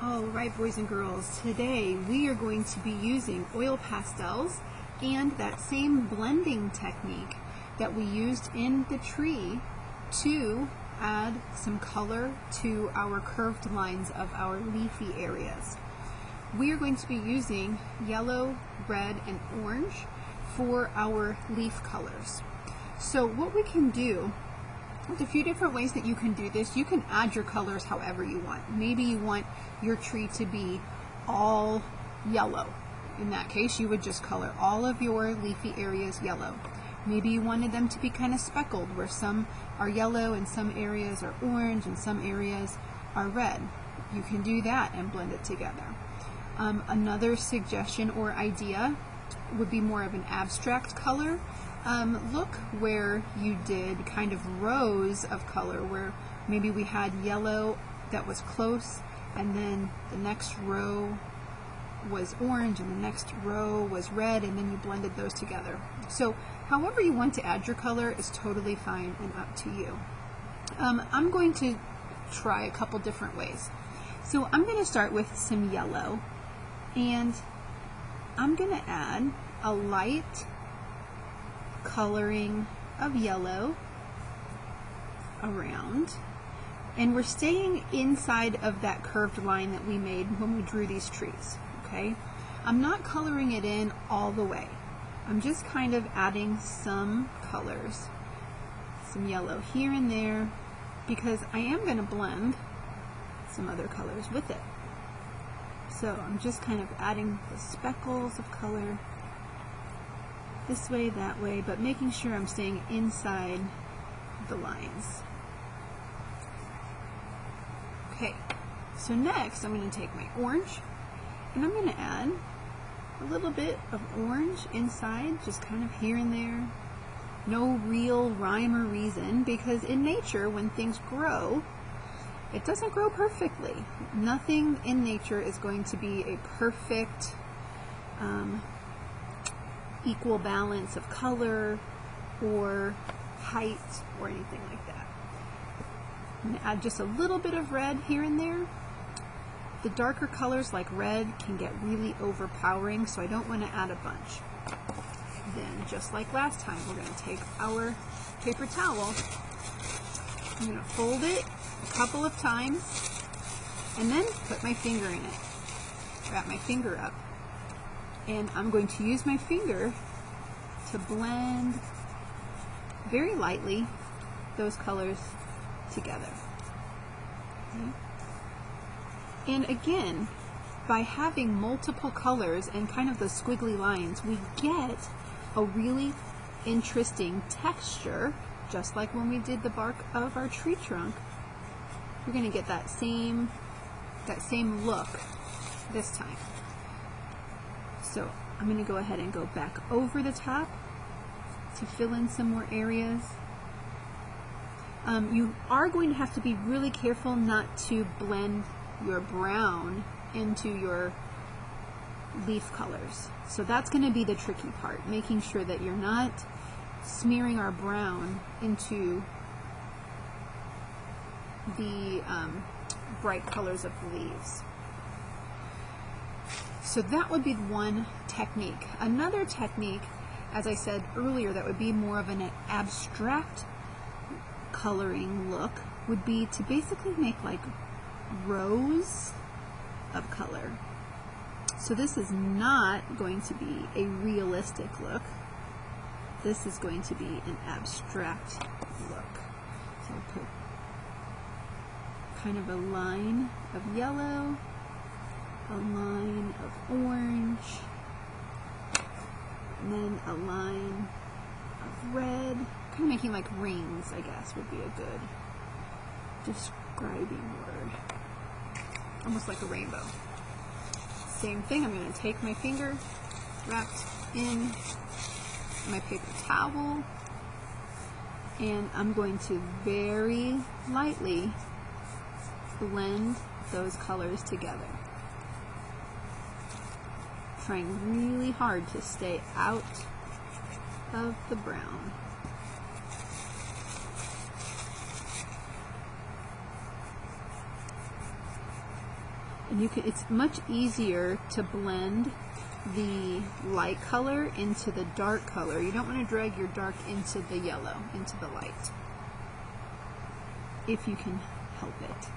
All right, boys and girls, today we are going to be using oil pastels and that same blending technique that we used in the tree to add some color to our curved lines of our leafy areas. We are going to be using yellow, red, and orange for our leaf colors. So what we can do, there's a few different ways that you can do this. You can add your colors however you want. Maybe you want your tree to be all yellow. In that case, you would just color all of your leafy areas yellow. Maybe you wanted them to be kind of speckled, where some are yellow and some areas are orange and some areas are red. You can do that and blend it together. Another suggestion or idea would be more of an abstract color look, where you did kind of rows of color, where maybe we had yellow that was close, and then the next row was orange, and the next row was red, and then you blended those together. So however you want to add your color is totally fine and up to you. I'm going to try a couple different ways. So I'm going to start with some yellow, and I'm going to add a light coloring of yellow around, and we're staying inside of that curved line that we made when we drew these trees. Okay, I'm not coloring it in all the way. I'm just kind of adding some colors, some yellow here and there, because I am going to blend some other colors with it. So I'm just kind of adding the speckles of color this way, that way, but making sure I'm staying inside the lines. Okay, so next I'm going to take my orange, and I'm going to add a little bit of orange inside, just kind of here and there. No real rhyme or reason, because in nature, when things grow, it doesn't grow perfectly. Nothing in nature is going to be a perfect equal balance of color or height or anything like that. I'm going to add just a little bit of red here and there. The darker colors like red can get really overpowering, so I don't want to add a bunch. Then, just like last time, we're going to take our paper towel, I'm going to fold it a couple of times, and then put my finger in it. Wrap my finger up. And I'm going to use my finger to blend very lightly those colors together. Okay. And again, by having multiple colors and kind of the squiggly lines, we get a really interesting texture, just like when we did the bark of our tree trunk. We're going to get that same look this time. So I'm going to go ahead and go back over the top to fill in some more areas. You are going to have to be really careful not to blend your brown into your leaf colors. So that's going to be the tricky part, making sure that you're not smearing our brown into the bright colors of the leaves. So that would be one technique. Another technique, as I said earlier, that would be more of an abstract coloring look, would be to basically make like rows of color. So this is not going to be a realistic look. This is going to be an abstract look. So I'll put kind of a line of yellow, a line of orange, and then a line of red. Kind of making like rings, I guess, would be a good describing word. Almost like a rainbow. Same thing, I'm going to take my finger wrapped in my paper towel, and I'm going to very lightly blend those colors together. Trying really hard to stay out of the brown. And it's much easier to blend the light color into the dark color. You don't want to drag your dark into the yellow, into the light, if you can help it.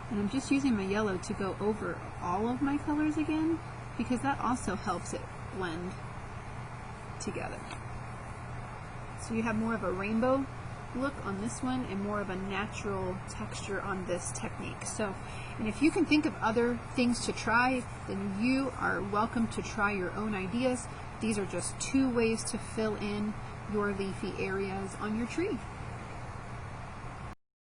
And I'm just using my yellow to go over all of my colors again, because that also helps it blend together. So you have more of a rainbow look on this one and more of a natural texture on this technique. So, and if you can think of other things to try, then you are welcome to try your own ideas. These are just 2 ways to fill in your leafy areas on your tree.